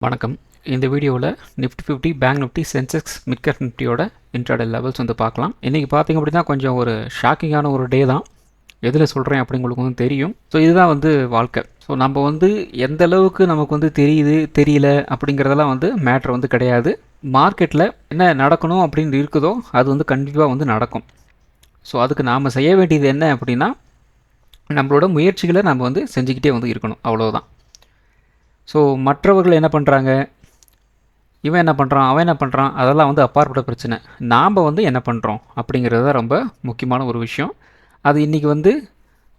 வணக்கம். இந்த வீடியோவில் Nifty 50 bank Nifty Sensex mid cap நிஃப்டியோட இன்ட்ராடே லெவல்ஸ் வந்து பார்க்கலாம். இன்றைக்கி பார்த்திங்க அப்படின்னா கொஞ்சம் ஒரு ஷாக்கிங்கான ஒரு டே தான். எதில் சொல்கிறேன் அப்படி உங்களுக்கு வந்து தெரியும். ஸோ இதுதான் வந்து வாழ்க்கை. ஸோ நம்ம வந்து எந்த அளவுக்கு நமக்கு வந்து தெரியுது தெரியல அப்படிங்கிறதெல்லாம் வந்து மேட்ரு வந்து கிடையாது. மார்க்கெட்டில் என்ன நடக்கணும் அப்படின்னு இருக்குதோ அது வந்து கண்டிப்பாக வந்து நடக்கும். ஸோ அதுக்கு நாம் செய்ய வேண்டியது என்ன அப்படின்னா நம்மளோட முயற்சிகளை நம்ம வந்து செஞ்சுக்கிட்டே வந்து இருக்கணும், அவ்வளோதான். ஸோ மற்றவர்கள் என்ன பண்ணுறாங்க, இவன் என்ன பண்ணுறான், அவன் என்ன பண்ணுறான், அதெல்லாம் வந்து அப்பாற்பட்ட பிரச்சனை. நாம் வந்து என்ன பண்ணுறோம் அப்படிங்கிறது தான் ரொம்ப முக்கியமான ஒரு விஷயம். அது இன்றைக்கி வந்து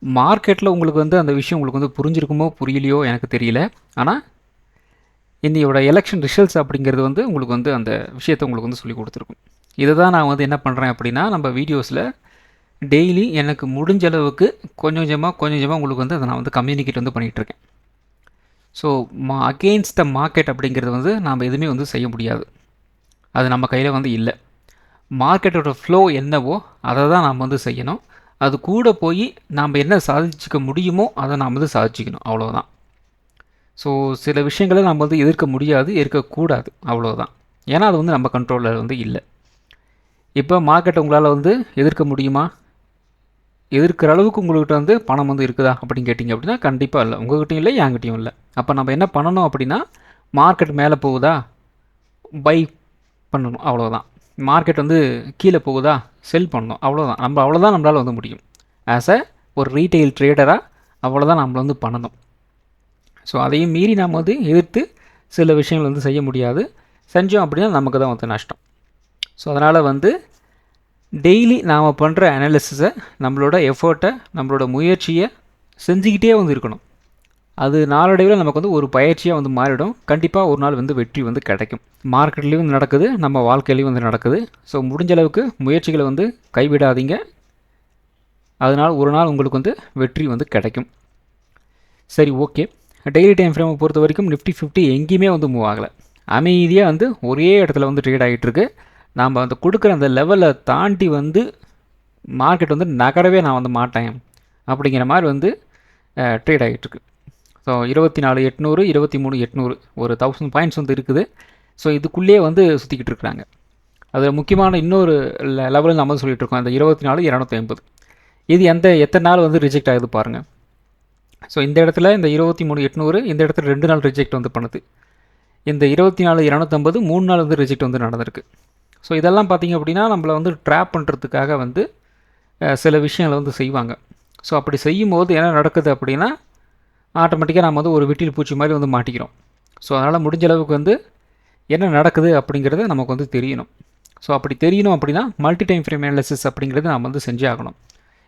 மார்க்கெட்டில் உங்களுக்கு வந்து அந்த விஷயம் உங்களுக்கு வந்து புரிஞ்சிருக்குமோ புரியலையோ எனக்கு தெரியல. ஆனால் இன்றையோட எலெக்ஷன் ரிசல்ட்ஸ் அப்படிங்கிறது வந்து உங்களுக்கு வந்து அந்த விஷயத்தை உங்களுக்கு வந்து சொல்லி கொடுத்துருக்கும். இதை தான் நான் வந்து என்ன பண்ணுறேன் அப்படின்னா நம்ம வீடியோஸில் டெய்லி எனக்கு முடிஞ்ச அளவுக்கு கொஞ்சம் கொஞ்சமாக உங்களுக்கு வந்து அதை நான் வந்து கம்யூனிகேட் வந்து பண்ணிகிட்ருக்கேன். ஸோ அகெயின்ஸ்ட் த மார்க்கெட் அப்படிங்கிறது வந்து நாம் எதுவுமே வந்து செய்ய முடியாது. அது நம்ம கையில் வந்து இல்லை. மார்க்கெட்டோட ஃப்ளோ என்னவோ அதை தான் நாம் வந்து செய்யணும். அது கூட போய் நாம் என்ன சாதிச்சிக்க முடியுமோ அதை நாம் வந்து சாதிச்சிக்கணும், அவ்வளோதான். ஸோ சில விஷயங்களை நம்ம வந்து எதிர்க்க முடியாது, இருக்கக்கூடாது, அவ்வளோதான். ஏன்னா அது வந்து நம்ம கண்ட்ரோலில் வந்து இல்லை. இப்போ மார்க்கெட்டை உங்களால் வந்து எதிர்க்க முடியுமா? எதிர்க்கிற அளவுக்கு உங்கள்கிட்ட வந்து பணம் வந்து இருக்குதா அப்படின்னு கேட்டிங்க அப்படின்னா கண்டிப்பாக இல்லை. உங்கள்கிட்டையும் இல்லை, என்கிட்டையும் இல்லை. அப்போ நம்ம என்ன பண்ணணும் அப்படின்னா மார்க்கெட் மேலே போகுதா பை பண்ணணும், அவ்வளோதான். மார்க்கெட் வந்து கீழே போகுதா செல் பண்ணணும், அவ்வளோதான். அவ்வளோதான் நம்மளால் வந்து முடியும். ஆஸ் ஒரு ரீட்டெயில் ட்ரேடராக அவ்வளோதான் நம்ம வந்து பண்ணணும். ஸோ அதையும் மீறி நாம் வந்து எதிர்த்து சில விஷயங்கள் வந்து செய்ய முடியாது. செஞ்சோம் அப்படின்னா நமக்கு தான் வந்து நஷ்டம். ஸோ அதனால் வந்து டெய்லி நாம் பண்ணுற அனாலிசிஸை, நம்மளோட எஃபர்ட்டை, நம்மளோட முயற்சியை செஞ்சுக்கிட்டே வந்து இருக்கணும். அது நாளடைவில் நமக்கு வந்து ஒரு பயிற்சியாக வந்து மாறிடும். கண்டிப்பாக ஒரு நாள் வந்து வெற்றி வந்து கிடைக்கும். மார்க்கெட்லேயும் வந்து நடக்குது, நம்ம வாழ்க்கையிலையும் வந்து நடக்குது. ஸோ முடிஞ்ச அளவுக்கு முயற்சிகளை வந்து கைவிடாதீங்க. அதனால் ஒரு நாள் உங்களுக்கு வந்து வெற்றி வந்து கிடைக்கும். சரி, ஓகே. டெய்லி டைம் ஃப்ரேமை பொறுத்த வரைக்கும் நிஃப்டி 50 எங்கேயுமே வந்து மூவ் ஆகலை. அமைதியாக வந்து ஒரே இடத்துல வந்து ட்ரேட் ஆகிட்டுருக்கு. நாம் அந்த கொடுக்குற அந்த லெவலை தாண்டி வந்து மார்க்கெட் வந்து நகரவே நான் வந்து மாட்டேன் அப்படிங்கிற மாதிரி வந்து ட்ரேட் ஆகிட்டுருக்கு. ஸோ 24,800 23,800 ஒரு 1000 பாயிண்ட்ஸ் வந்து இருக்குது. ஸோ இதுக்குள்ளேயே வந்து சுற்றிக்கிட்டு இருக்கிறாங்க. அதில் முக்கியமான இன்னொரு லெவலில் நம்ம வந்து சொல்லிகிட்டு இருக்கோம், அந்த 24,250. இது எத்தனை நாள் வந்து ரிஜெக்ட் ஆகுது பாருங்கள். ஸோ இந்த இடத்துல இந்த 23,800 இந்த இடத்துல 2 நாள் ரிஜெக்ட் வந்து பண்ணுது. இந்த 24,250 3 நாள் வந்து ரிஜெக்ட் வந்து நடந்திருக்கு. ஸோ இதெல்லாம் பார்த்திங்க அப்படின்னா நம்மளை வந்து ட்ராப் பண்ணுறதுக்காக வந்து சில விஷயங்களை வந்து செய்வாங்க. ஸோ அப்படி செய்யும்போது என்ன நடக்குது அப்படின்னா ஆட்டோமேட்டிக்காக நம்ம வந்து ஒரு விட்டில் பூச்சி மாதிரி வந்து மாட்டிக்கிறோம். ஸோ அதனால் முடிஞ்ச அளவுக்கு வந்து என்ன நடக்குது அப்படிங்கிறது நமக்கு வந்து தெரியணும். ஸோ அப்படி தெரியணும் அப்படின்னா மல்டி டைம் ஃப்ரேம் அனாலிசிஸ் அப்படிங்கிறது நம்ம வந்து செஞ்சே ஆகணும்.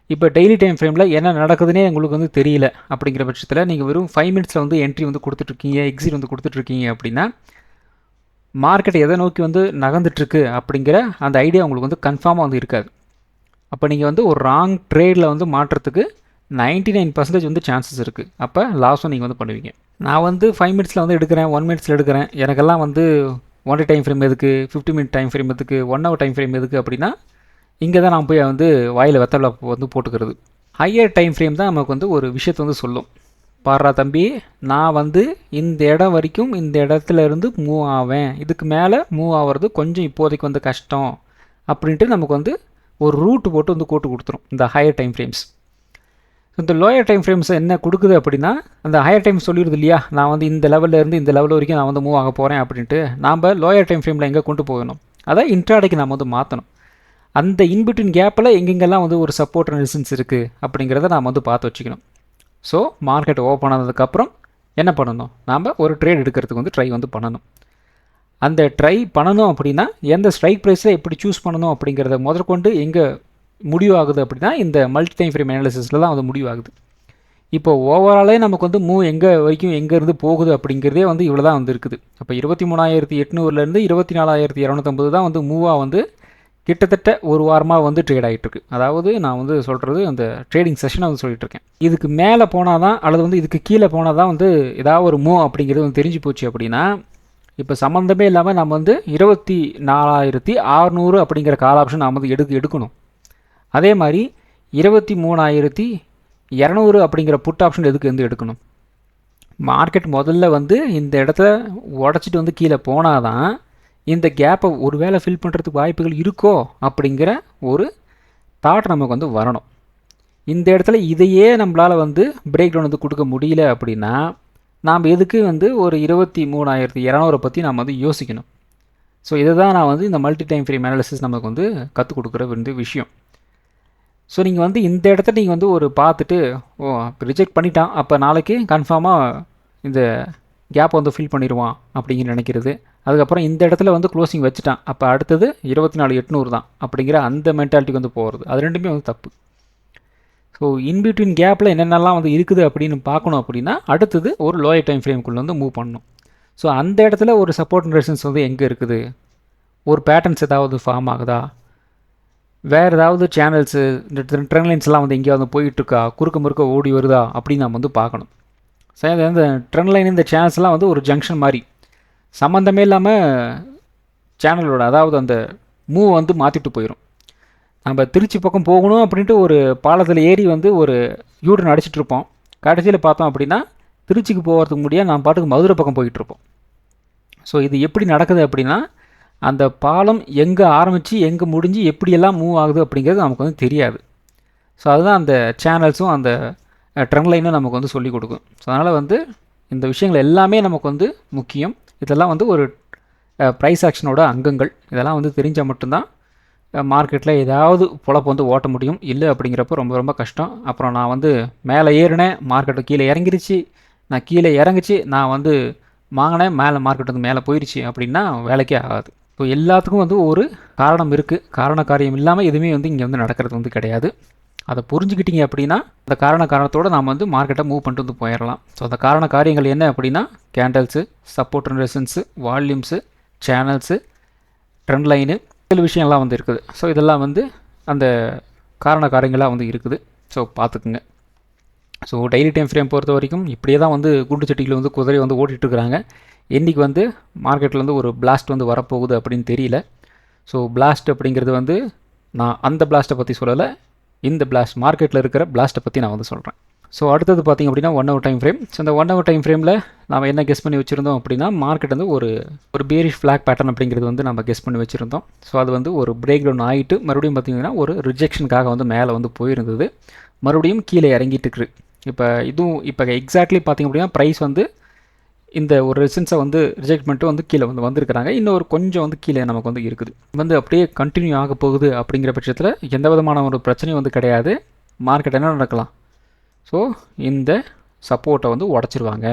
இப்போ டெய்லி டைம் ஃப்ரேமில் என்ன நடக்குதுன்னே உங்களுக்கு வந்து தெரியல அப்படிங்கிற பட்சத்தில் நீங்கள் வெறும் 5 மினிட்ஸில் வந்து என்ட்ரி வந்து கொடுத்துட்ருக்கீங்க, எக்ஸிட் வந்து கொடுத்துட்ருக்கீங்க அப்படின்னா மார்க்கெட் எதை நோக்கி வந்து நகர்ந்துட்டுருக்கு அப்படிங்கிற அந்த ஐடியா உங்களுக்கு வந்து கன்ஃபார்மாக வந்து இருக்காது. அப்போ நீங்கள் வந்து ஒரு ராங் ட்ரேடில் வந்து மாற்றுறதுக்கு 99% வந்து சான்சஸ் இருக்குது. அப்போ லாஸும் நீங்கள் வந்து பண்ணுவீங்க. நான் வந்து 5 மினிட்ஸில் வந்து எடுக்கிறேன், 1 மினிட்ஸில் எடுக்கிறேன், எனக்கெல்லாம் வந்து 1 டே டைம் ஃப்ரேம் எதுக்கு, 50 மினிட் டைம் ஃப்ரேம் எதுக்கு, 1 ஹவர் டைம் ஃப்ரேம் எதுக்கு அப்படின்னா இங்கே தான் நான் போய் வந்து வாயில் வெத்தலை வந்து போட்டுக்கிறது. ஹையர் டைம் ஃப்ரேம் தான் நமக்கு வந்து ஒரு விஷயத்தை வந்து சொல்லும். பாடுறா தம்பி, நான் வந்து இந்த இடம் வரைக்கும் இந்த இடத்துல இருந்து மூவ் ஆவேன், இதுக்கு மேலே மூவ் ஆகிறது கொஞ்சம் இப்போதைக்கு வந்து கஷ்டம் அப்படின்ட்டு நமக்கு வந்து ஒரு ரூட் போட்டு வந்து கோட்டு கொடுத்துரும் இந்த ஹையர் டைம் ஃப்ரேம்ஸ். இந்த லோயர் டைம் ஃப்ரேம்ஸ் என்ன கொடுக்குது அப்படின்னா அந்த ஹையர் டைம் சொல்லிடுது இல்லையா, நான் வந்து இந்த லெவலில் இருந்து இந்த லெவல் வரைக்கும் நான் வந்து மூவ் ஆக போகிறேன் அப்படின்ட்டு. நாம் லோயர் டைம் ஃப்ரேமில் எங்கே கொண்டு போகணும், அதை இன்ட்ராடேக்கு நம்ம வந்து மாற்றணும். அந்த இன்பிட்வீன் கேப்பில் எங்கெங்கெல்லாம் வந்து ஒரு சப்போர்ட் ரெசிஸ்டன்ஸ் இருக்குது அப்படிங்கிறத நாம் வந்து பார்த்து வச்சுக்கணும். ஸோ மார்க்கெட் ஓப்பன் ஆனதுக்கப்புறம் என்ன பண்ணணும், நாம் ஒரு ட்ரேட் எடுக்கிறதுக்கு வந்து ட்ரை வந்து பண்ணணும். அந்த ட்ரை பண்ணணும் அப்படின்னா எந்த ஸ்ட்ரைக் ப்ரைஸில் எப்படி சூஸ் பண்ணணும் அப்படிங்கிறத முதற்கொண்டு எங்கே முடிவாகுது அப்படின்னா இந்த மல்டி டைம் ஃப்ரேம் அனாலிசிஸில் தான் வந்து முடிவாகுது. இப்போ ஓவராலே நமக்கு வந்து மூவ் எங்கே வரைக்கும் எங்கேருந்து போகுது அப்படிங்கிறதே வந்து இவ்வளோ தான் வந்து இருக்குது. அப்போ 23,800லேருந்து 24,250 தான் வந்து மூவாக வந்து கிட்டத்தட்ட ஒரு வாரமாக வந்து ட்ரேட் ஆகிட்டுருக்கு. அதாவது நான் வந்து சொல்கிறது அந்த ட்ரேடிங் செஷனை வந்து சொல்லிகிட்ருக்கேன். இதுக்கு மேலே போனால் தான் அல்லது வந்து இதுக்கு கீழே போனால் தான் வந்து ஏதாவது ஒரு மூவ் அப்படிங்கிறது வந்து தெரிஞ்சு போச்சு அப்படின்னா இப்போ சம்மந்தமே இல்லாமல் நம்ம வந்து 24,600 அப்படிங்கிற கால் ஆப்ஷன் நாம் வந்து எடுக்கணும். அதே மாதிரி 23,200 அப்படிங்கிற புட் ஆப்ஷன் எதுக்கு வந்து எடுக்கணும். மார்க்கெட் முதல்ல வந்து இந்த இடத்துல உடச்சிட்டு வந்து கீழே போனால் தான் இந்த கேப்பை ஒரு வேளை ஃபில் பண்ணுறதுக்கு வாய்ப்புகள் இருக்கோ அப்படிங்கிற ஒரு தாட் நமக்கு வந்து வரணும். இந்த இடத்துல இதையே நம்மளால் வந்து பிரேக் டவுன் வந்து கொடுக்க முடியல அப்படின்னா நாம் எதுக்கு வந்து ஒரு 23,200 பற்றி நாம் வந்து யோசிக்கணும். ஸோ இதை தான் நான் வந்து இந்த மல்டி டைம் ஃப்ரேம் அனாலிசிஸ் நமக்கு வந்து கற்றுக் கொடுக்குற வந்து விஷயம். ஸோ நீங்கள் வந்து இந்த இடத்த நீங்கள் வந்து ஒரு பார்த்துட்டு ரிஜெக்ட் பண்ணிட்டான், அப்போ நாளைக்கு கன்ஃபார்மாக இந்த கேப் வந்து ஃபில் பண்ணிடுவான் அப்படிங்கிற நினைக்கிறது. அதுக்கப்புறம் இந்த இடத்துல வந்து க்ளோசிங் வச்சுட்டான், அப்போ அடுத்தது 24,800 தான் அப்படிங்கிற அந்த மென்டாலிட்டிக்கு வந்து போகிறது. அது ரெண்டுமே வந்து தப்பு. ஸோ இன்பிட்வீன் கேப்பில் என்னென்னலாம் வந்து இருக்குது அப்படின்னு பார்க்கணும். அப்படின்னா அடுத்தது ஒரு லோயர் டைம் ஃப்ரேம்குள்ளே வந்து மூவ் பண்ணணும். ஸோ அந்த இடத்துல ஒரு சப்போர்ட் அண்ட் ரெசிஸ்டன்ஸ் வந்து எங்கே இருக்குது, ஒரு பேட்டர்ன்ஸ் ஏதாவது ஃபார்ம் ஆகுதா, வேறு ஏதாவது சேனல்ஸு இந்த ட்ரெண்ட் லைன்ஸ்லாம் வந்து எங்கேயாவது போயிட்டுருக்கா, குறுக்க முறுக்க ஓடி வருதா அப்படின்னு நம்ம வந்து பார்க்கணும். சரி, இந்த ட்ரெண்ட் லைன் இந்த சேனல்ஸ்லாம் வந்து ஒரு ஜங்ஷன் மாதிரி சம்மந்தமே இல்லாமல் சேனலோட அதாவது அந்த மூவ் வந்து மாற்றிட்டு போயிடும். நம்ம திருச்சி பக்கம் போகணும் அப்படின்ட்டு ஒரு பாலத்தில் ஏறி வந்து ஒரு யூட்டன் அடிச்சிட்ருப்போம். கடைசியில் பார்த்தோம் அப்படின்னா திருச்சிக்கு போகிறதுக்கு முடியாது, நான் பாட்டுக்கு மதுரை பக்கம் போயிட்டுருப்போம். ஸோ இது எப்படி நடக்குது அப்படின்னா அந்த பாலம் எங்கே ஆரம்பித்து எங்கே முடிஞ்சு எப்படியெல்லாம் மூவ் ஆகுது அப்படிங்கிறது நமக்கு வந்து தெரியாது. ஸோ அதுதான் அந்த சேனல்ஸும் அந்த ட்ரெண்ட் லைனும் நமக்கு வந்து சொல்லிக் கொடுக்கும். ஸோ அதனால் வந்து இந்த விஷயங்கள் எல்லாமே நமக்கு வந்து முக்கியம். இதெல்லாம் வந்து ஒரு ப்ரைஸ் ஆக்ஷனோட அங்கங்கள். இதெல்லாம் வந்து தெரிஞ்சால் மட்டும்தான் மார்க்கெட்டில் ஏதாவது பொழப்பு வந்து ஓட்ட முடியும். இல்லை அப்படிங்கிறப்போ ரொம்ப ரொம்ப கஷ்டம். அப்புறம் நான் வந்து மேலே ஏறினேன், மார்க்கெட்டு கீழே இறங்கிருச்சு, நான் கீழே இறங்குச்சு, நான் வந்து வாங்கினேன், மேலே மார்க்கெட் வந்து மேலே போயிடுச்சு அப்படின்னா வேலைக்கே ஆகாது. ஸோ எல்லாத்துக்கும் வந்து ஒரு காரணம் இருக்குது. காரண காரியம் இல்லாமல் எதுவுமே வந்து இங்கே வந்து நடக்கிறது வந்து கிடையாது. அதை புரிஞ்சுக்கிட்டீங்க அப்படின்னா அந்த காரணத்தோடு நாம் வந்து மார்க்கெட்டை மூவ் பண்ணிட்டு வந்து போயிடலாம். ஸோ அந்த காரண காரியங்கள் என்ன அப்படின்னா candles, support and resistance, volumes, channels, trend line, சில விஷயம்லாம் வந்து இருக்குது. ஸோ இதெல்லாம் வந்து அந்த காரண காரியங்களாக வந்து இருக்குது. ஸோ பார்த்துக்குங்க. ஸோ டெய்லி டைம் ஃப்ரேம் பொறுத்த வரைக்கும் இப்படியே தான் வந்து குண்டு சட்டியில் வந்து குதிரை வந்து ஓட்டிகிட்ருக்குறாங்க. இன்றைக்கி வந்து மார்க்கெட்டில் வந்து ஒரு பிளாஸ்ட் வந்து வரப்போகுது அப்படின்னு தெரியல. ஸோ பிளாஸ்ட் அப்படிங்கிறது வந்து நான் அந்த பிளாஸ்ட்டை பற்றி சொல்லலை, இந்த பிளாஸ்ட் மார்க்கெட்டில் இருக்கிற பிளாஸ்ட்டை பற்றி நான் வந்து சொல்கிறேன். ஸோ அடுத்தது பார்த்திங்க அப்படின்னா 1 hour டைம் ஃப்ரேம். ஸோ இந்த 1 hour டைம் ஃப்ரேமில் நம்ம என்ன கெஸ் பண்ணி வச்சுருந்தோம் அப்படின்னா மார்க்கெட் வந்து ஒரு பேரிஷ் ஃப்ளாக் பேட்டர்ன் அப்படிங்கிறது வந்து நம்ம கெஸ் பண்ணி வச்சுருந்தோம். ஸோ அது வந்து ஒரு பிரேக் டவுன் ஆகிட்டு மறுபடியும் பார்த்திங்கன்னா ஒரு ரிஜெக்ஷனுக்காக வந்து மேலே வந்து போயிருந்தது, மறுபடியும் கீழே இறங்கிட்டு இருக்குது. இப்போ எக்ஸாக்ட்லி பார்த்திங்க அப்படின்னா ப்ரைஸ் வந்து இந்த ஒரு ரெசிஸ்டன்ஸை வந்து ரிஜெக்ட் பண்ணிட்டு வந்து கீழே வந்து வந்திருக்கிறாங்க. இன்னொரு கொஞ்சம் வந்து கீழே நமக்கு வந்து இருக்குது. வந்து அப்படியே கண்டினியூ ஆக போகுது அப்படிங்கிற பட்சத்தில் எந்த விதமான ஒரு பிரச்சனையும் வந்து கிடையாது. மார்க்கெட் என்ன நடக்கலாம், ஸோ இந்த சப்போர்ட்டை வந்து உடச்சிருவாங்க.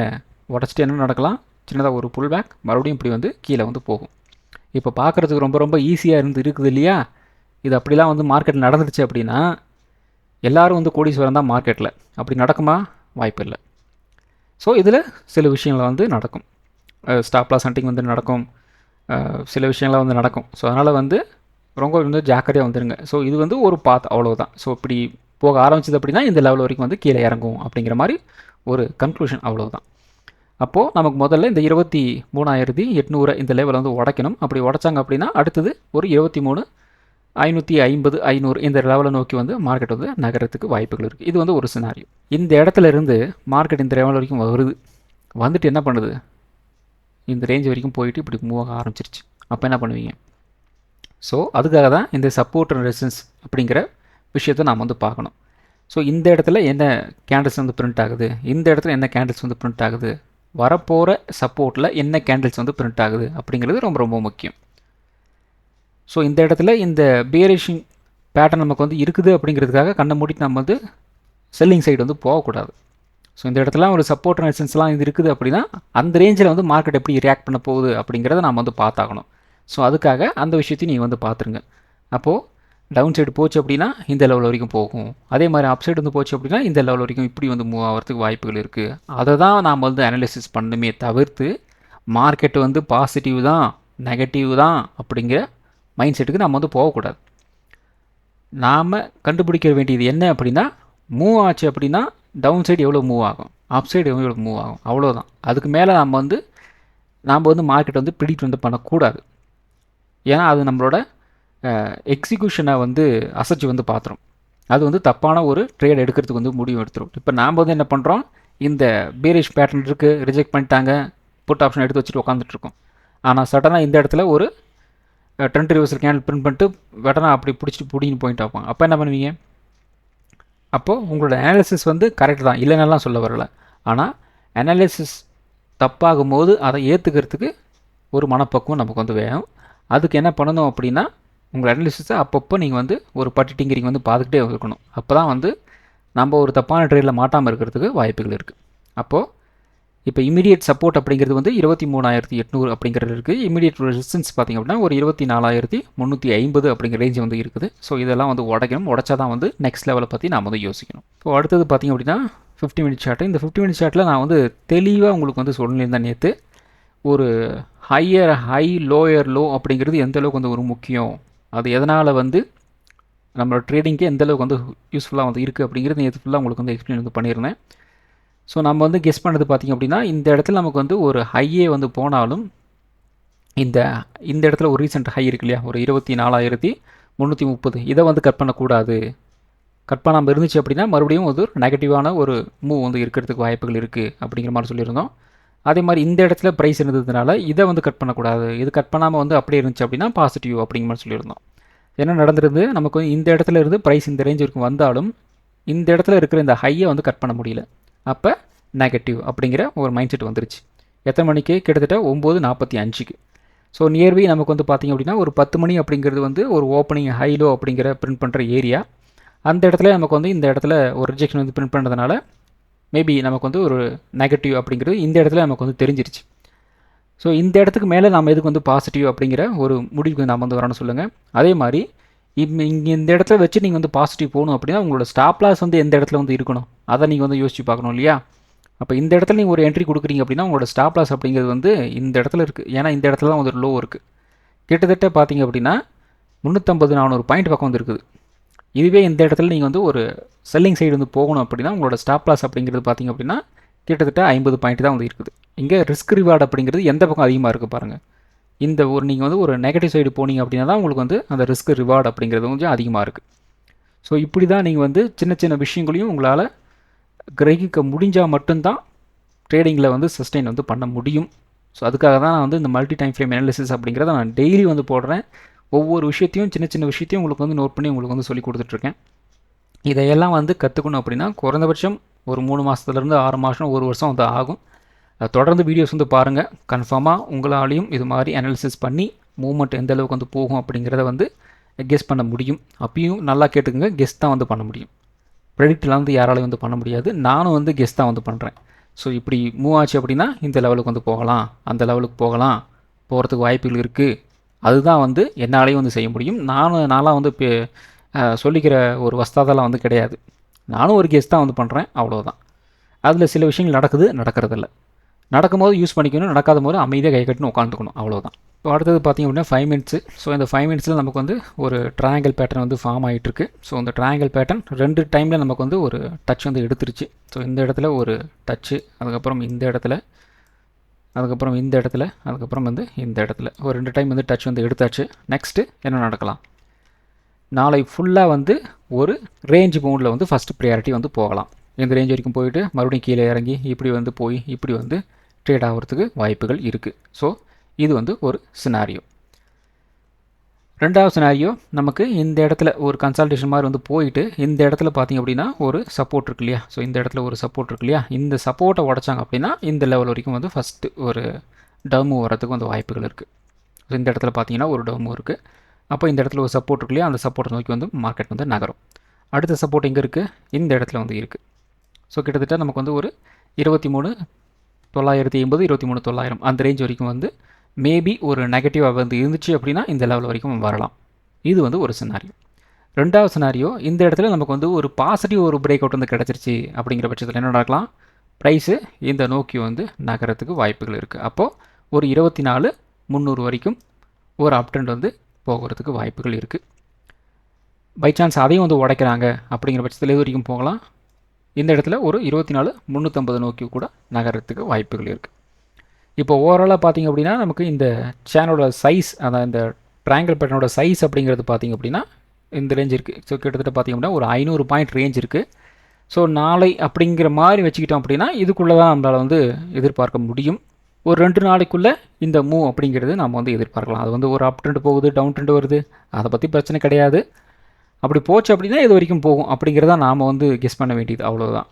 உடச்சிட்டு என்ன நடக்கலாம், சின்னதாக ஒரு புல் பேக், மறுபடியும் இப்படி வந்து கீழே வந்து போகும். இப்போ பார்க்குறதுக்கு ரொம்ப ரொம்ப ஈஸியாக இருக்குது இல்லையா? இது அப்படிலாம் வந்து மார்க்கெட்டில் நடந்துருச்சு அப்படின்னா எல்லோரும் வந்து கோடீஸ்வரன் தான் மார்க்கெட்டில். அப்படி நடக்குமா? வாய்ப்பு இல்லை. ஸோ இதில் சில விஷயங்கள் வந்து நடக்கும். ஸ்டாப் லாஸ் ஹண்டிங் வந்து நடக்கும், சில விஷயங்கள்லாம் வந்து நடக்கும். ஸோ அதனால் வந்து ரொம்ப வந்து ஜாக்கிரதையாக வந்துடுங்க. ஸோ இது வந்து ஒரு பாத், அவ்வளோதான். ஸோ இப்படி போக ஆரம்பிச்சது அப்படின்னா இந்த லெவல் வரைக்கும் வந்து கீழே இறங்கும் அப்படிங்கிற மாதிரி ஒரு கன்க்ளூஷன், அவ்வளோதான். அப்போது நமக்கு முதல்ல இந்த 23,800 இந்த லெவல் வந்து உடைக்கணும். அப்படி உடைச்சாங்க அப்படின்னா அடுத்தது ஒரு 23,550, 500 இந்த லெவலை நோக்கி வந்து மார்க்கெட் வந்து நகரத்துக்கு வாய்ப்புகள் இருக்குது. இது வந்து ஒரு சினாரியோ. இந்த இடத்துல இருந்து மார்க்கெட் இந்த லெவல் வரைக்கும் வருது, வந்துட்டு என்ன பண்ணுது, இந்த ரேஞ்ச் வரைக்கும் போயிட்டு இப்படி மூவ் ஆக ஆரம்பிச்சிருச்சு. அப்போ என்ன பண்ணுவீங்க? ஸோ அதுக்காக தான் இந்த சப்போர்ட் அண்ட் ரெசிஸ்டன்ஸ் அப்படிங்கிற விஷயத்தை நாம் வந்து பார்க்கணும். ஸோ இந்த இடத்துல என்ன கேண்டில்ஸ் வந்து பிரிண்ட் ஆகுது, இந்த இடத்துல என்ன கேண்டில்ஸ் வந்து பிரிண்ட் ஆகுது, வரப்போகிற சப்போர்ட்டில் என்ன கேண்டில்ஸ் வந்து பிரிண்ட் ஆகுது அப்படிங்கிறது ரொம்ப ரொம்ப முக்கியம். ஸோ இந்த இடத்துல இந்த பேரிஷிங் பேட்டர்ன் நமக்கு வந்து இருக்குது அப்படிங்கிறதுக்காக கண்ணை மூடிட்டு நம்ம வந்து செல்லிங் சைடு வந்து போகக்கூடாது. ஸோ இந்த இடத்துல ஒரு சப்போர்ட் அண்ட் ரெசிஸ்டன்ஸ்லாம் இது இருக்குது அப்படின்னா அந்த ரேஞ்சில் வந்து மார்க்கெட் எப்படி ரியாக்ட் பண்ண போகுது அப்படிங்கிறத நம்ம வந்து பார்த்தாகணும். ஸோ அதுக்காக அந்த விஷயத்தையும் நீங்கள் வந்து பார்த்துருங்க. அப்போது டவுன் சைடு போச்சு அப்படின்னா இந்த லெவல் வரைக்கும் போகும், அதே மாதிரி அப் சைடு வந்து போச்சு அப்படின்னா இந்த லெவல் வரைக்கும் இப்படி வந்து மூவ் ஆகிறதுக்கு வாய்ப்புகள் இருக்குது. அதை தான் நாம் வந்து அனலைசிஸ் பண்ணணுமே தவிர்த்து மார்க்கெட் வந்து பாசிட்டிவ் தான் நெகட்டிவ் தான் அப்படிங்கிற மைண்ட் செட்டுக்கு நம்ம வந்து போகக்கூடாது. நாம் கண்டுபிடிக்க வேண்டியது என்ன அப்படின்னா மூவ் ஆச்சு அப்படின்னா டவுன் சைடு எவ்வளோ மூவ் ஆகும், அப் சைடு எவ்வளோ மூவ் ஆகும், அவ்வளோதான். அதுக்கு மேலே நாம் வந்து மார்க்கெட் வந்து ப்ரிடிக்ட் வந்து பண்ணக்கூடாது. ஏன்னா அது நம்மளோட எக்ஸிக்யூஷனை வந்து அசைச்சு வந்து பார்த்துரும். அது வந்து தப்பான ஒரு ட்ரேட் எடுக்கிறதுக்கு வந்து முடிவு எடுத்துரும். இப்போ நாம் வந்து என்ன பண்ணுறோம், இந்த பீரிஷ் பேட்டர்ன் இருக்குது, ரிஜெக்ட் பண்ணிட்டாங்க, புட் ஆப்ஷன் எடுத்து வச்சுட்டு உட்காந்துட்ருக்கோம். ஆனால் சடனாக இந்த இடத்துல ஒரு ட்ரெண்ட் ரிவர்சல் கேண்டில் பிரிண்ட் பண்ணிட்டு வெட்டனா அப்படி பிடிச்சிட்டு பிடிங்கின்னு போயிட்டு ஆகும். அப்போ என்ன பண்ணுவீங்க? அப்போது உங்களோட அனாலிசிஸ் வந்து கரெக்ட் தான், இல்லைன்னெல்லாம் சொல்ல வரல. ஆனால் அனாலிசிஸ் தப்பாகும் போது அதை ஏற்றுக்கிறதுக்கு ஒரு மனப்பக்குவம் நமக்கு வந்து வேணும். அதுக்கு என்ன பண்ணணும் அப்படின்னா, உங்கள் அனாலிசிஸை அப்பப்போ நீங்கள் வந்து ஒரு பட்டி டிங்கரிங் வந்து பார்த்துக்கிட்டே இருக்கணும். அப்போ தான் வந்து நம்ம ஒரு தப்பான ட்ரேடில் மாட்டாமல் இருக்கிறதுக்கு வாய்ப்புகள் இருக்குது. அப்போது இப்போ இமீடியட் சப்போர்ட் அப்படிங்கிறது வந்து 23,800 அப்படிங்கிறது இருக்குது. இமீடியட் ரெசிஸ்டன்ஸ் பார்த்திங்க அப்படின்னா ஒரு 24,350 அப்படிங்கிற ரேஞ்ச் வந்து இருக்குது. ஸோ இதெல்லாம் வந்து உடைக்கணும். உடைச்சா தான் வந்து நெக்ஸ்ட் லெவலை பற்றி நாம் வந்து யோசிக்கணும். இப்போ அடுத்தது பார்த்திங்க அப்படின்னா 50 மினிட் சார்ட்டு. இந்த 50 மினிட் சார்ட்டில் நான் வந்து தெளிவாக உங்களுக்கு வந்து சொல்லியிருந்தேன் நேற்று, ஒரு ஹை லோயர் லோ அப்படிங்கிறது எந்த அளவுக்கு வந்து ஒரு முக்கியம், அது எதனால் வந்து நம்மளோட ட்ரேடிங்க்கு எந்த அளவுக்கு வந்து யூஸ்ஃபுல்லாக வந்து இருக்குது அப்படிங்கிறது நேற்று ஃபுல்லாக உங்களுக்கு வந்து எக்ஸ்பிளைன் வந்து பண்ணியிருந்தேன். ஸோ நம்ம வந்து கெஸ் பண்ணது பார்த்திங்க அப்படின்னா, இந்த இடத்துல நமக்கு வந்து ஒரு ஹையே வந்து போனாலும் இந்த இடத்துல ஒரு ரீசெண்ட் ஹை இருக்கு இல்லையா, ஒரு 24,330, இதை வந்து கட் பண்ணக்கூடாது. கட் பண்ணாமல் இருந்துச்சு அப்படின்னா மறுபடியும் ஒரு நெகட்டிவான ஒரு மூவ் வந்து இருக்கிறதுக்கு வாய்ப்புகள் இருக்குது அப்படிங்கிற மாதிரி சொல்லியிருந்தோம். அதே மாதிரி இந்த இடத்துல ப்ரைஸ் இருந்ததுனால இதை வந்து கட் பண்ணக்கூடாது. இது கட் பண்ணாமல் வந்து அப்படியே இருந்துச்சு அப்படின்னா பாசிட்டிவ் அப்படிங்கிற மாதிரி சொல்லியிருந்தோம். என்ன நடந்திருந்து, நமக்கு இந்த இடத்துல இருந்து ப்ரைஸ் இந்த ரேஞ்ச் வரைக்கும் வந்தாலும் இந்த இடத்துல இருக்கிற இந்த ஹையை வந்து கட் பண்ண முடியல. அப்போ நெகட்டிவ் அப்படிங்கிற ஒரு மைண்ட் செட் வந்துருச்சு. எத்தனை மணிக்கு? கிட்டத்தட்ட 9:45க்கு. ஸோ நியர்பை நமக்கு வந்து பார்த்திங்க அப்படின்னா ஒரு 10 மணி அப்படிங்கிறது வந்து ஒரு ஓப்பனிங் ஹைலோ அப்படிங்கிற பிரிண்ட் பண்ணுற ஏரியா. அந்த இடத்துல நமக்கு வந்து இந்த இடத்துல ஒரு ரிஜெக்ஷன் வந்து பிரிண்ட் பண்ணுறதுனால மேபி நமக்கு வந்து ஒரு நெகட்டிவ் அப்படிங்கிறது இந்த இடத்துல நமக்கு வந்து தெரிஞ்சிருச்சு. ஸோ இந்த இடத்துக்கு மேலே நம்ம எதுக்கு வந்து பாசிட்டிவ் அப்படிங்கிற ஒரு முடிவுக்கு நாம் வந்து வரணும்னு சொல்லுங்கள். அதே மாதிரி இங்கே இந்த இடத்துல வச்சு நீங்கள் வந்து பாசிட்டிவ் போகணும் அப்படின்னா உங்களோட ஸ்டாப் லாஸ் வந்து எந்த இடத்துல வந்து இருக்கணும், அதை நீங்கள் வந்து யோசிச்சு பார்க்கணும் இல்லையா. அப்போ இந்த இடத்துல நீங்கள் ஒரு என்ட்ரி கொடுக்குறீங்க அப்படின்னா உங்களோட ஸ்டாப் லாஸ் அப்படிங்கிறது வந்து இந்த இடத்துல இருக்குது. ஏன்னா இந்த இடத்துல தான் வந்து ஒரு லோ இருக்குது. கிட்டத்தட்ட பார்த்தீங்க அப்படின்னா 350-400 பாயிண்ட் பக்கம் வந்து இருக்குது. இதுவே இந்த இடத்துல நீங்கள் வந்து ஒரு செல்லிங் சைடு வந்து போகணும் அப்படின்னா உங்களோட ஸ்டாப் லாஸ் அப்படிங்கிறது பார்த்திங்க அப்படின்னா கிட்டத்தட்ட 50 பாயிண்ட் தான் வந்து இருக்குது. இங்கே ரிஸ்க் ரிவார்டு அப்படிங்கிறது எந்த பக்கம் அதிகமாக இருக்குது பாருங்கள். இந்த ஒரு நீங்கள் வந்து ஒரு நெகட்டிவ் சைடு போனீங்க அப்படின்னா தான் உங்களுக்கு வந்து அந்த ரிஸ்க் ரிவார்டு அப்படிங்கிறது கொஞ்சம் அதிகமாக இருக்குது. ஸோ இப்படி தான் நீங்கள் வந்து சின்ன சின்ன விஷயங்களையும் உங்களால் கிரகிக்க முடிஞ்சால் மட்டும்தான் ட்ரேடிங்கில் வந்து சஸ்டெயின் வந்து பண்ண முடியும். ஸோ அதுக்காக தான் நான் வந்து இந்த மல்டி டைம் ஃப்ரேம் அனாலிசிஸ் அப்படிங்கிறத நான் டெய்லி வந்து போடுறேன். ஒவ்வொரு விஷயத்தையும் சின்ன சின்ன விஷயத்தையும் உங்களுக்கு வந்து நோட் பண்ணி உங்களுக்கு வந்து சொல்லி கொடுத்துட்ருக்கேன். இதையெல்லாம் வந்து கற்றுக்கணும் அப்படின்னா குறைந்தபட்சம் ஒரு 3 மாதத்துலேருந்து 6 மாதம் 1 வருஷம் வந்து ஆகும். தொடர்ந்து வீடியோஸ் வந்து பாருங்கள். கன்ஃபார்மாக உங்களாலையும் இது மாதிரி அனாலிசிஸ் பண்ணி மூவ்மெண்ட் எந்த அளவுக்கு வந்து போகும் அப்படிங்கிறத வந்து கெஸ் பண்ண முடியும். அப்பயும் நல்லா கேட்டுக்குங்க, கெஸ் தான் வந்து பண்ண முடியும். ப்ரெடிக்ட்லாம் வந்து யாராலையும் வந்து பண்ண முடியாது. நானும் வந்து கெஸ் தான் வந்து பண்ணுறேன். ஸோ இப்படி மூவ் ஆச்சு அப்படின்னா இந்த லெவலுக்கு வந்து போகலாம், அந்த லெவலுக்கு போகிறதுக்கு வாய்ப்புகள் இருக்குது. அதுதான் வந்து என்னாலேயும் வந்து செய்ய முடியும். நான்லாம் வந்து இப்போ சொல்லிக்கிற ஒரு வஸ்தாதெல்லாம் வந்து கிடையாது. நானும் ஒரு கெஸ் தான் வந்து பண்ணுறேன், அவ்வளோதான். அதில் சில விஷயங்கள் நடக்கிறதில்ல. நடக்கும்போது யூஸ் பண்ணிக்கணும், நடக்காத போது அமைதியாக கை கட்டின்னு உட்காந்துக்கணும், அவ்வளோதான். இப்போ அடுத்தது பார்த்திங்க அப்படின்னா 5 மினிட்ஸு. ஸோ இந்த 5 மினிட்ஸில் நமக்கு வந்து ஒரு ட்ரையாங்கிள் பேட்டர்ன் வந்து ஃபார்ம் ஆகிட்டுருக்கு. ஸோ இந்த ட்ரையாங்கிள் பேட்டர்ன் 2 டைமில் நமக்கு வந்து ஒரு டச் வந்து எடுத்துருச்சு. ஸோ இந்த இடத்துல ஒரு டச்சு, அதுக்கப்புறம் இந்த இடத்துல, அதுக்கப்புறம் இந்த இடத்துல, அதுக்கப்புறம் வந்து இந்த இடத்துல ஒரு 2 டைம் வந்து டச் வந்து எடுத்தாச்சு. நெக்ஸ்ட்டு என்ன நடக்கலாம்? நாளை ஃபுல்லாக வந்து ஒரு ரேஞ்ச் பவுண்டில் வந்து ஃபஸ்ட்டு ப்ரியாரிட்டி வந்து போகலாம். இந்த ரேஞ்ச் வரைக்கும் போயிட்டு மறுபடியும் கீழே இறங்கி இப்படி வந்து போய் இப்படி வந்து ட்ரேட் ஆகிறதுக்கு வாய்ப்புகள் இருக்குது. ஸோ இது வந்து ஒரு சினாரியோ. ரெண்டாவது சினாரியோ, நமக்கு இந்த இடத்துல ஒரு கன்சல்டேஷன் மாதிரி வந்து போயிட்டு இந்த இடத்துல பார்த்திங்க அப்படின்னா ஒரு சப்போர்ட் இருக்கு இல்லையா. ஸோ இந்த இடத்துல ஒரு சப்போர்ட் இருக்கு இல்லையா, இந்த சப்போர்ட்டை உடைச்சாங்க அப்படின்னா இந்த லெவல் வரைக்கும் வந்து ஃபஸ்ட்டு ஒரு டவுன் வரதுக்கு வந்து வாய்ப்புகள் இருக்குது. ஸோ இந்த இடத்துல பார்த்திங்கன்னா ஒரு டவுன் இருக்குது. அப்போ இந்த இடத்துல ஒரு சப்போர்ட் இருக்கு இல்லையா, அந்த சப்போர்ட்டை நோக்கி வந்து மார்க்கெட் வந்து நகரும். அடுத்த சப்போர்ட் எங்கே இருக்குது? இந்த இடத்துல வந்து இருக்குது. ஸோ கிட்டத்தட்ட நமக்கு வந்து ஒரு 23,980 23,900 அந்த ரேஞ்ச் வரைக்கும் வந்து மேபி ஒரு நெகட்டிவாக வந்து இருந்துச்சு அப்படின்னா இந்த லெவல் வரைக்கும் வரலாம். இது வந்து ஒரு சினாரியோ. ரெண்டாவது சினாரியோ, இந்த இடத்துல நமக்கு வந்து ஒரு பாசிட்டிவ் ஒரு பிரேக் அவுட் வந்து கிடச்சிருச்சு அப்படிங்கிற பட்சத்தில் என்ன நடக்கலாம்? ப்ரைஸு இந்த நோக்கி வந்து நகரத்துக்கு வாய்ப்புகள் இருக்குது. அப்போது ஒரு 24,300 வரைக்கும் ஒரு அப் ட்ரெண்ட் வந்து போகிறதுக்கு வாய்ப்புகள் இருக்குது. பை சான்ஸ் அதையும் வந்து உடைக்கிறாங்க அப்படிங்கிற பட்சத்தில் எது வரைக்கும் போகலாம்? இந்த இடத்துல ஒரு 24,350 நோக்கி கூட நகரத்துக்கு வாய்ப்புகள் இருக்குது. இப்போ ஓவராலாக பார்த்திங்க அப்படின்னா நமக்கு இந்த சேனலோட சைஸ், அதான் இந்த ட்ரையாங்கிள் பேட்டர்னோட சைஸ் அப்படிங்கிறது பார்த்திங்க அப்படின்னா இந்த ரேஞ்ச் இருக்குது. ஸோ கிட்டத்தட்ட பார்த்திங்க அப்படின்னா ஒரு 500 பாயிண்ட் ரேஞ்ச் இருக்குது. ஸோ நாளை அப்படிங்கிற மாதிரி வச்சுக்கிட்டோம் அப்படின்னா இதுக்குள்ளே தான் நம்மளால் வந்து எதிர்பார்க்க முடியும். ஒரு 2 நாளைக்குள்ளே இந்த மூவ் அப்படிங்கிறது நம்ம வந்து எதிர்பார்க்கலாம். அது வந்து ஒரு அப் ட்ரெண்ட் போகுது, டவுன் ட்ரெண்ட் வருது, அதை பற்றி பிரச்சனை கிடையாது. அப்படி போச்சு அப்படின்னா இது வரைக்கும் போகும் அப்படிங்கிறத நாம் வந்து கெஸ் பண்ண வேண்டியது, அவ்வளோதான்.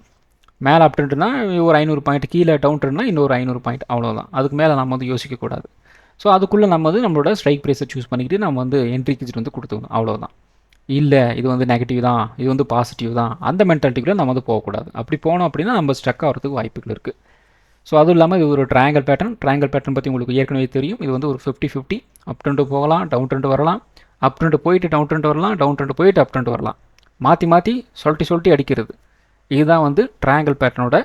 மேலே அப் ட்ரெண்ட்னா ஒரு 500 பாயிண்ட், கீழே டவுன் ட்ரெண்ட்னா இன்னொரு 500 பாயிண்ட், அவ்வளோதான். அதுக்கு மேலே நம்ம வந்து யோசிக்கக்கூடாது. ஸோ அதுக்குள்ளே நம்ம வந்து நம்மளோட ஸ்ட்ரைக் ப்ரைஸை சூஸ் பண்ணிக்கிட்டு நம்ம வந்து என்ட்ரி கிச்சிட்டு வந்து கொடுத்துக்கணும், அவ்வளோதான். இல்லை இது வந்து நெகட்டிவ் தான், இது வந்து பாசிட்டிவ் தான், அந்த மென்டாலிட்டிக்குள்ளே நம்ம வந்து போகக்கூடாது. அப்படி போனோம் அப்படின்னா நம்ம ஸ்ட்ரக் ஆகிறதுக்கு வாய்ப்புகள் இருக்குது. ஸோ அதுவும் இல்லாமல் இது ஒரு ட்ரையாங்கல் பேட்டர்ன் பற்றி உங்களுக்கு ஏற்கனவே தெரியும். இது வந்து ஒரு 50-50 அப் ட்ரெண்ட் போகலாம், டவுன் ட்ரெண்ட் வரலாம், அப் ட்ரெண்ட் போயிட்டு டவுன் ட்ரெண்ட் வரலாம், டவுன் ட்ரெண்ட் போயிட்டு அப் ட்ரெண்ட் வரலாம், மாற்றி மாற்றி சொல்லிட்டு அடிக்கிறது. இதுதான் வந்து ட்ரையாங்கல் பேட்டர்னோட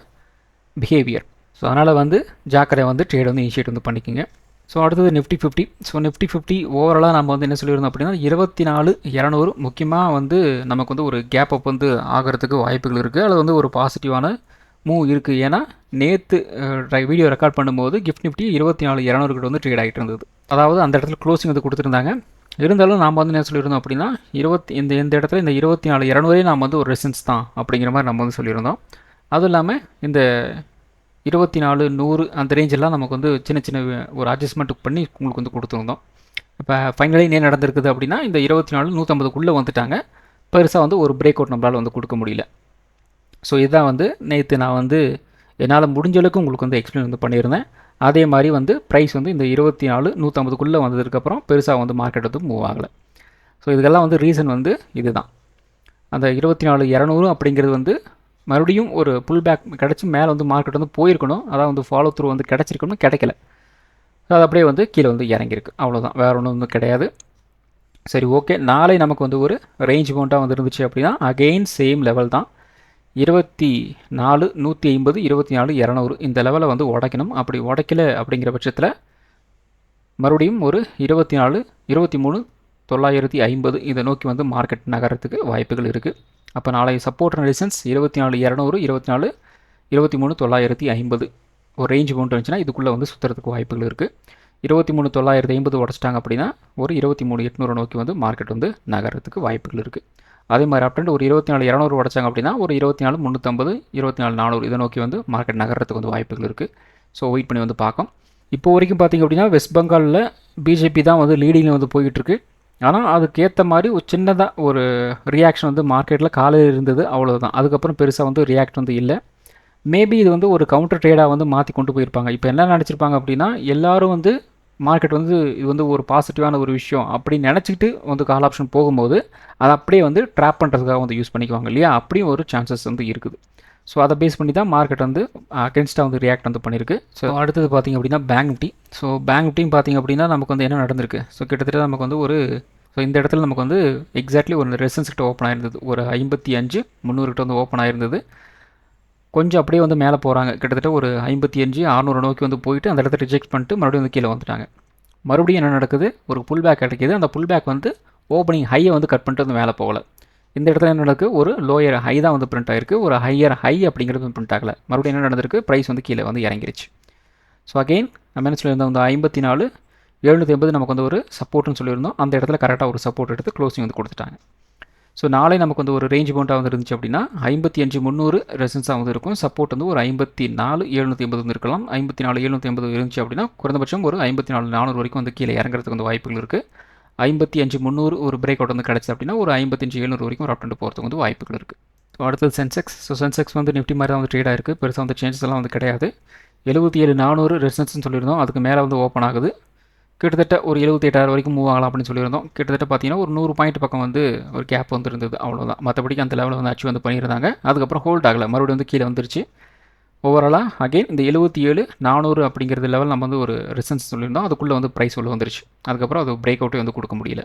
பிஹேவியர். ஸோ அதனால் வந்து ஜாக்கிரதை வந்து ட்ரேட் வந்து இனிஷியேட் வந்து பண்ணிக்கோங்க. ஸோ அடுத்தது நிஃப்டி 50. ஸோ நிஃப்டி 50 ஓவராலாக நம்ம வந்து என்ன சொல்லியிருந்தோம் அப்படின்னா 24,200 முக்கியமாக வந்து நமக்கு வந்து ஒரு கேப் அப் வந்து ஆகிறதுக்கு வாய்ப்புகள் இருக்குது. அது வந்து ஒரு பாசிட்டிவான மூவ் இருக்குது. ஏன்னா நேற்று வீடியோ ரெக்கார்ட் பண்ணும்போது கிஃப்ட் நிஃப்டி 24,200 கிட்ட வந்து ட்ரேட் ஆகிட்டு இருந்தது. அதாவது அந்த இடத்துல க்ளோசிங் வந்து கொடுத்துருந்தாங்க. இருந்தாலும் நாம் வந்து என்ன சொல்லியிருந்தோம் அப்படின்னா இந்த இடத்துல இந்த 24,200 நாம் வந்து ஒரு ரெசன்ஸ் தான் அப்படிங்கிற மாதிரி நம்ம வந்து சொல்லியிருந்தோம். அதுவும் இல்லாமல் இந்த 24,100 அந்த ரேஞ்செல்லாம் நமக்கு வந்து சின்ன சின்ன ஒரு அட்ஜஸ்ட்மெண்ட் பண்ணி உங்களுக்கு வந்து கொடுத்துருந்தோம். இப்போ ஃபைனலி என்ன நடந்திருக்குது அப்படின்னா இந்த 24,150க்குள்ளே வந்துட்டாங்க. பெருசாக வந்து ஒரு பிரேக் அவுட் நம்மளால் வந்து கொடுக்க முடியல. ஸோ இதுதான் வந்து நேற்று நான் வந்து என்னால் முடிஞ்ச அளவுக்கு உங்களுக்கு வந்து எக்ஸ்பிளைன் வந்து பண்ணியிருந்தேன். அதே மாதிரி வந்து ப்ரைஸ் வந்து இந்த 24,150க்குள்ளே வந்ததுக்கப்புறம் பெருசாக வந்து மார்க்கெட் வந்து மூவ் ஆகலை. ஸோ இதுக்கெல்லாம் வந்து ரீசன் வந்து இதுதான். அந்த 24,200 அப்படிங்கிறது வந்து மறுபடியும் ஒரு புல் பேக் கிடச்சி மேலே வந்து மார்க்கெட் வந்து போயிருக்கணும். அதான் வந்து ஃபாலோ த்ரூ வந்து கிடச்சிருக்கணும், கிடைக்கல. அது அப்படியே வந்து கீழே வந்து இறங்கியிருக்கு, அவ்வளோதான். வேறு ஒன்றும் வந்து கிடையாது. சரி, ஓகே. நாளை நமக்கு வந்து ஒரு ரேஞ்ச் பவுண்டாக வந்து இருந்துச்சு அப்படின்னா அகெயின் சேம் லெவல் தான். 24,150, 24,200 இந்த லெவலை வந்து உடைக்கணும். அப்படி உடைக்கல அப்படிங்கிற பட்சத்தில் மறுபடியும் ஒரு 23,950 இதை நோக்கி வந்து மார்க்கெட் நகரத்துக்கு வாய்ப்புகள் இருக்குது. அப்போ நாளை சப்போர்ட் அண்ட் ரெசிஸ்டன்ஸ் 24,200, 23,950 ஒரு ரேஞ்ச் பவுண்ட் இருந்துச்சுன்னா இதுக்குள்ளே வந்து சுற்றுறதுக்கு வாய்ப்புகள் இருக்குது. 23,950 உடச்சிட்டாங்க அப்படின்னா ஒரு 23,800 நோக்கி வந்து மார்க்கெட் வந்து நகரத்துக்கு வாய்ப்புகள் இருக்குது. அதே மாதிரி அப் ட்ரெண்ட் ஒரு 24,200 உடச்சாங்க அப்படின்னா ஒரு 24,350, 24,400 இதை நோக்கி வந்து மார்க்கெட் நகரத்துக்கு வந்து வாய்ப்புகள் இருக்குது. ஸோ வெயிட் பண்ணி வந்து பார்க்கும். இப்போ வரைக்கும் பார்த்திங்க அப்படின்னா வெஸ்ட் பெங்காலில் பிஜேபி தான் வந்து லீடிங்கில் வந்து போயிட்டுருக்கு. ஆனால் அதுக்கேற்ற மாதிரி ஒரு சின்னதாக ஒரு ரியாக்ஷன் வந்து மார்க்கெட்டில் காலையில் இருந்தது, அவ்வளோதான். அதுக்கப்புறம் பெருசாக வந்து ரியாக்ட் வந்து இல்லை. மேபி இது வந்து ஒரு கவுண்டர் ட்ரேடாக வந்து மாற்றி கொண்டு போயிருப்பாங்க. இப்போ என்ன நினச்சிருப்பாங்க அப்படின்னா எல்லாரும் வந்து மார்க்கெட் வந்து இது வந்து ஒரு பாசிட்டிவான ஒரு விஷயம் அப்படின்னு நினச்சிக்கிட்டு வந்து கால் ஆப்ஷன் போகும்போது அதை அப்படியே வந்து ட்ராப் பண்ணுறதுக்காக வந்து யூஸ் பண்ணிக்குவாங்க இல்லையா? அப்படியும் ஒரு சான்சஸ் வந்து இருக்குது. ஸோ அதை பேஸ் பண்ணி தான் மார்க்கெட் வந்து அகென்ஸ்டாக வந்து ரியாக்ட் வந்து பண்ணியிருக்கு. ஸோ அடுத்தது பார்த்திங்க அப்படின்னா பேங்க் நிஃப்டி. ஸோ பேங்க் நிஃப்டியும் பார்த்திங்க அப்படின்னா நமக்கு வந்து என்ன நடந்திருக்கு? ஸோ கிட்டத்தட்ட நமக்கு வந்து ஒரு இந்த இடத்துல நமக்கு வந்து எக்ஸாக்ட்லி ஒரு ரெசிஸ்டன்ஸ் கிட்ட ஓப்பன் ஆயிருந்தது. ஒரு 55,300 கிட்ட வந்து ஓப்பன் ஆயிருந்தது. கொஞ்சம் அப்படியே வந்து மேலே போகிறாங்க. கிட்டத்தட்ட ஒரு 55,600 நோக்கி வந்து போயிட்டு அந்த இடத்த ரிஜெக்ட் பண்ணிட்டு மறுபடியும் வந்து கீழே வந்துட்டாங்க. மறுபடியும் என்ன நடக்குது? ஒரு புல் பேக் கிடைக்கிது. அந்த புல் பேக் வந்து ஓப்பனிங் ஹையை வந்து கட் பண்ணிட்டு வந்து மேலே போகலை. இந்த இடத்துல என்ன நடக்குது? ஒரு லோயர் ஹை தான் வந்து பிரிண்ட் ஆகிருக்கு. ஒரு ஹையர் ஹை அப்படிங்கிறது வந்து பிரிண்ட் ஆகலை. மறுபடியும் என்ன நடந்திருக்கு? ப்ரைஸ் வந்து கீழே வந்து இறங்கிருச்சு. ஸோ அகெயின் நம்ம என்ன சொல்லியிருந்தோம்? வந்து 54,780 நமக்கு வந்து ஒரு சப்போர்ட்னு சொல்லியிருந்தோம். அந்த இடத்துல கரெக்டாக ஒரு சப்போர்ட் எடுத்து க்ளோசிங் வந்து கொடுத்துட்டாங்க. ஸோ நாளை நமக்கு வந்து ஒரு ரேஞ்ச் பவுண்டாக வந்து இருந்துச்சு அப்படின்னா 55,300 ரெசன்ஸாக வந்து இருக்கும். சப்போர்ட் வந்து ஒரு 54,780 வந்து இருக்கலாம். 54,780 இருந்துச்சு அப்படின்னா குறைந்தபட்சம் ஒரு 54,400 வரைக்கும் வந்து கீழே இறங்குறதுக்கு வந்து வாய்ப்புகள் இருக்குது. 55,300 ஒரு பிரேக் அவுட் வந்து கிடச்சி அப்படின்னா ஒரு 55,700 வரைக்கும் ஒரு அப் ட்ரெண்ட் போகிறதுக்கு வந்து வாய்ப்புகள் இருக்குது. ஸோ அடுத்தது சென்செக்ஸ். ஸோ சென்செக்ஸ் வந்து நிஃப்டி மாதிரி தான் வந்து ட்ரேட் ஆயிருக்கு. பெருசாக வந்து சேஞ்சஸ் எல்லாம் வந்து கிடையாது. 77,400 ரெசன்ஸ்னு சொல்லியிருந்தோம். அதுக்கு மேலே வந்து ஓப்பன் ஆகுது. கிட்டத்தட்ட ஒரு 78,000 வரைக்கும் மூவ் ஆகலாம் அப்படின்னு சொல்லியிருந்தோம். கிட்டத்தட்ட பார்த்தீங்கன்னா ஒரு 100 பாயிண்ட் பக்கம் வந்து ஒரு கேப் வந்து இருந்தது, அவ்வளோதான். மற்றபடிக்கு அந்த லெவலில் வந்து அச்சீவ் வந்து பண்ணியிருந்தாங்க. அதுக்கப்புறம் ஹோல்ட் ஆகலை, மறுபடியும் வந்து கீழே வந்துருச்சு. ஓவராலாக அகெயின் இந்த 77,400 அப்படிங்கிறது லெவல் நம்ம வந்து ஒரு ரெசன்ஸ் சொல்லியிருந்தோம். அதுக்குள்ளே வந்து ப்ரைஸ் உள்ள வந்துருச்சு. அதுக்கப்புறம் அது பிரேக் அவுட்டே வந்து கொடுக்க முடியல.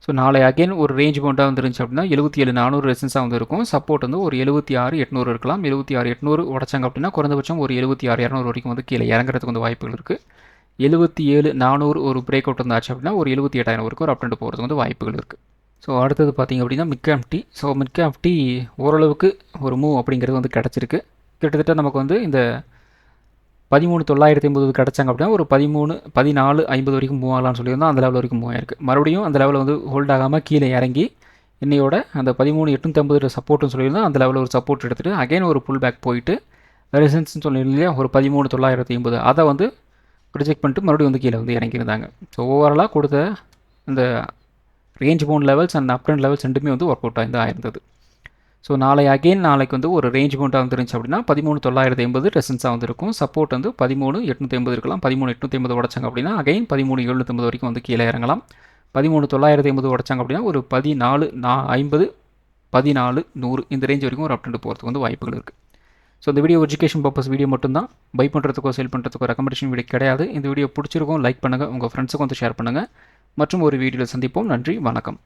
ஸோ நாளை அகெயின் ஒரு ரேஞ்ச் பவுண்டாக வந்துருந்துச்சு அப்படின்னா 77,400 ரெசன்ஸாக வந்து இருக்கும். சப்போர்ட் வந்து ஒரு 76,800 இருக்கலாம். 76,800 உடச்சாங்க அப்படின்னா குறைந்தபட்சம் ஒரு 76,200 வரைக்கும் வந்து கீழே இறங்குறதுக்கு வந்து வாய்ப்புகள் இருக்குது. 77,400 ஒரு பிரேக் அவுட் வந்தாச்சு அப்படின்னா ஒரு 78,000 வரைக்கும் ஒரு அப் ட்ரெண்ட் போகிறதுக்கு வந்து வாய்ப்புகள் இருக்குது. ஸோ அடுத்தது பார்த்திங்க அப்படின்னா mid cap Nifty. So mid cap Nifty ஓரளவுக்கு ஒரு மூவ் அப்படிங்கிறது வந்து கிடச்சிருக்கு. கிட்டத்தட்ட நமக்கு வந்து இந்த 13,980 கிடச்சாங்க அப்படின்னா ஒரு 14,50 வரைக்கும் மூவ் ஆகலாம்னு சொல்லியிருந்தோம். அந்த லெவல் வரைக்கும் மூவ் ஆயிருக்கு. மறுபடியும் அந்த லெவலில் வந்து ஹோல்ட் ஆகாமல் கீழே இறங்கி இன்னையோட அந்த 13,850 சப்போர்ட்னு சொல்லியிருந்தோம், அந்த லெவலில் ஒரு சப்போர்ட் எடுத்துகிட்டு அகைன் ஒரு புல் பேக் போயிட்டு ரெசிஸ்டன்ஸ்னு சொல்லியிருந்தோம் இல்லையா, ஒரு 13,980 அதை வந்து ரிஜெக்ட் பண்ணிட்டு மறுபடியும் வந்து கீழே வந்து இறங்கியிருந்தாங்க. ஸோ ஓவராலாக கொடுத்த இந்த range bound levels and up trend levels ரெண்டுமே வந்து ஒர்க் அவுட் ஆயிருந்தது. ஸோ நாளைக்கு வந்து ஒரு ரேஞ்ச் பவுண்டாக வந்துருந்துச்சு அப்படின்னா 13,980 ரெசன்ஸாக வந்துருக்கும். சப்போர்ட் வந்து 13,880 இருக்கலாம். 13,880 உடச்சாங்க அப்படின்னா அகைன் 13,750 வரைக்கும் வந்து கீழே இறங்கலாம். 13,980 உடச்சாங்க அப்படின்னா ஒரு 14,50 14,100 இந்த ரேஞ்ச் வரைக்கும் ஒரு அப் ட்ரெண்ட் போகிறதுக்கு வந்து வாய்ப்புகள் இருக்குது. ஸோ இந்த வீடியோ எஜுகேஷன் பர்பஸ் வீடியோ மட்டும்தான். பை பண்ணுறதுக்கோ செல் பண்ணுறதுக்கோ ரெக்கமெண்டேஷன் வீடியோ கிடையாது. இந்த வீடியோ பிடிச்சிருக்கும் லைக் பண்ணுங்கள், உங்கள் ஃப்ரெண்ட்ஸுக்கும் வந்து ஷேர் பண்ணுங்கள். மற்றும் ஒரு வீடியோவில் சந்திப்போம். நன்றி, வணக்கம்.